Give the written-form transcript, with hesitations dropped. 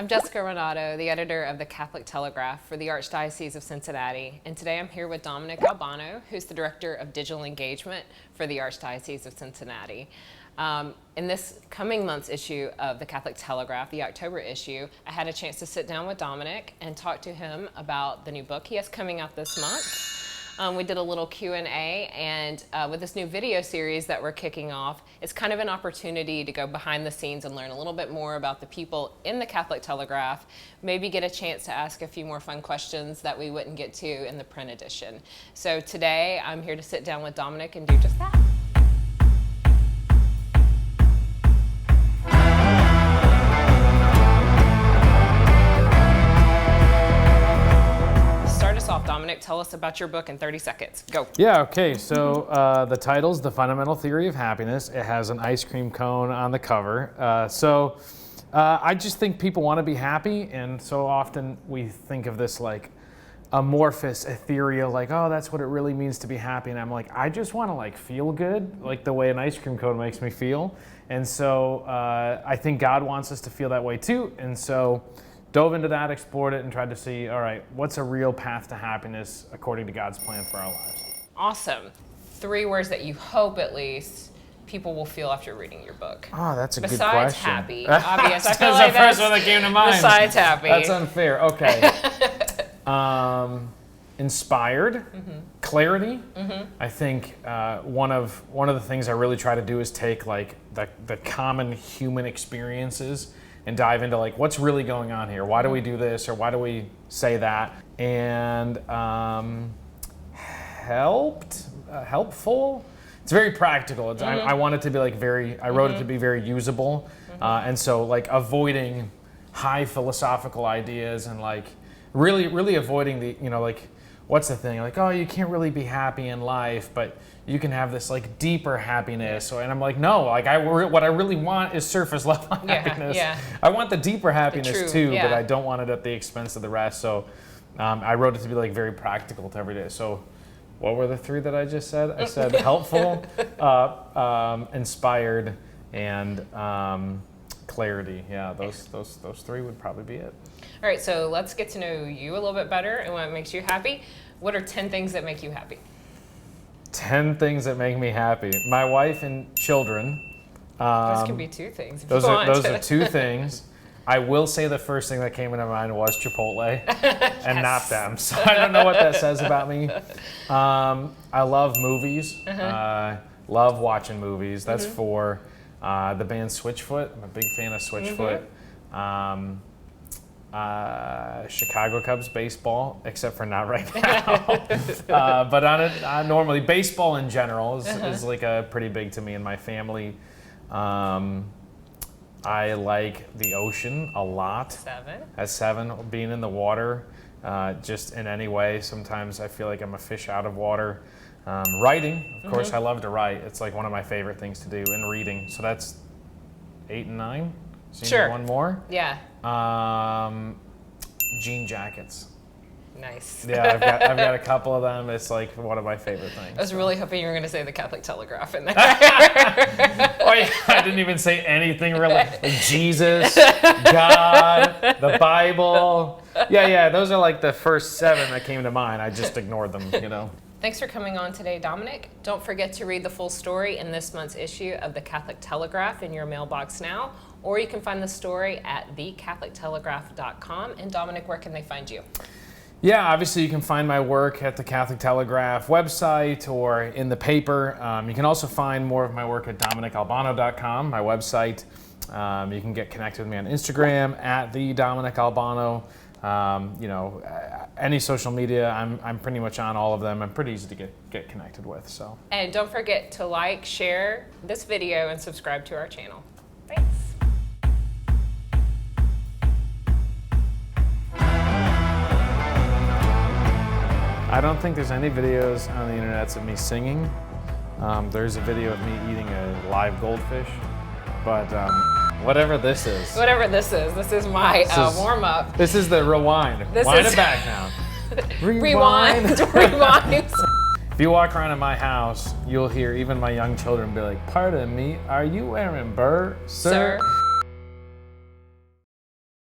I'm Jessica Renato, the editor of the Catholic Telegraph for the Archdiocese of Cincinnati, and today I'm here with Dominick Albano, who's the Director of Digital Engagement for the Archdiocese of Cincinnati. In this coming month's issue of the Catholic Telegraph, the October issue, I had a chance to sit down with Dominick and talk to him about the new book he has coming out this month. We did a little Q&A, and with this new video series that we're kicking off, it's kind of an opportunity to go behind the scenes and learn a little bit more about the people in the Catholic Telegraph, maybe get a chance to ask a few more fun questions that we wouldn't get to in the print edition. So today, I'm here to sit down with Dominick and do just that. Dominick, tell us about your book in 30 seconds. Go. Yeah, okay, so the title's The Fundamental Theory of Happiness. It has an ice cream cone on the cover. I just think people want to be happy, and so often we think of this like amorphous, ethereal, like, oh, that's what it really means to be happy. And I'm like, I just want to like feel good, like the way an ice cream cone makes me feel. And so I think God wants us to feel that way too. And so dove into that, explored it, and tried to see, all right, what's a real path to happiness according to God's plan for our lives? Awesome. 3 words that you hope, at least, people will feel after reading your book. Oh, that's a good question. Besides happy, obvious. I feel like that's the first one that came to mind. Besides happy. That's unfair. Okay. Inspired, clarity. I think one of the things I really try to do is take like the common human experiences and dive into like what's really going on here. Why do we do this, or why do we say that? And helpful. It's very practical. I want it to be like I wrote it to be very usable, and so like avoiding high philosophical ideas and like really avoiding the like what's the thing, like, oh, you can't really be happy in life, but you can have this like deeper happiness. And I'm like, no, like what I really want is surface level happiness. Yeah. I want the deeper happiness too, but I don't want it at the expense of the rest. So I wrote it to be like very practical to every day. So what were the 3 that I just said? I said helpful, inspired, and clarity. Yeah, those 3 would probably be it. All right, so let's get to know you a little bit better and what makes you happy. What are 10 things that make you happy? 10 things that make me happy. My wife and children. Those can be 2 things. Those are 2 things. I will say the first thing that came into mind was Chipotle, and not them. So I don't know what that says about me. I love movies. Love watching movies. That's 4. The band Switchfoot. I'm a big fan of Switchfoot. Chicago Cubs baseball, except for not right now. But normally baseball in general is like a pretty big to me and my family. I like the ocean a lot. 7. At 7, being in the water, just in any way. Sometimes I feel like I'm a fish out of water. Writing, of course, I love to write. It's like one of my favorite things to do, and reading. So that's 8 and 9. So you need one more? Yeah. Jean jackets. Nice. Yeah, I've got a couple of them. It's like one of my favorite things. I was really hoping you were going to say the Catholic Telegraph in there. Oh yeah, I didn't even say anything really. Like Jesus, God, the Bible. Yeah, those are like the first 7 that came to mind. I just ignored them, Thanks for coming on today, Dominick. Don't forget to read the full story in this month's issue of the Catholic Telegraph in your mailbox now, or you can find the story at thecatholictelegraph.com. And Dominick, where can they find you? Yeah, obviously you can find my work at the Catholic Telegraph website or in the paper. You can also find more of my work at DominickAlbano.com, my website. You can get connected with me on Instagram at the Dominick Albano. Any social media, I'm pretty much on all of them. I'm pretty easy to get connected with. So. And don't forget to like, share this video, and subscribe to our channel. Thanks. I don't think there's any videos on the internet of me singing. There's a video of me eating a live goldfish, but whatever this is. This is my warm-up. This is the rewind. Wind it back now. Rewind. If you walk around in my house, you'll hear even my young children be like, "Pardon me, are you wearing burr, sir?"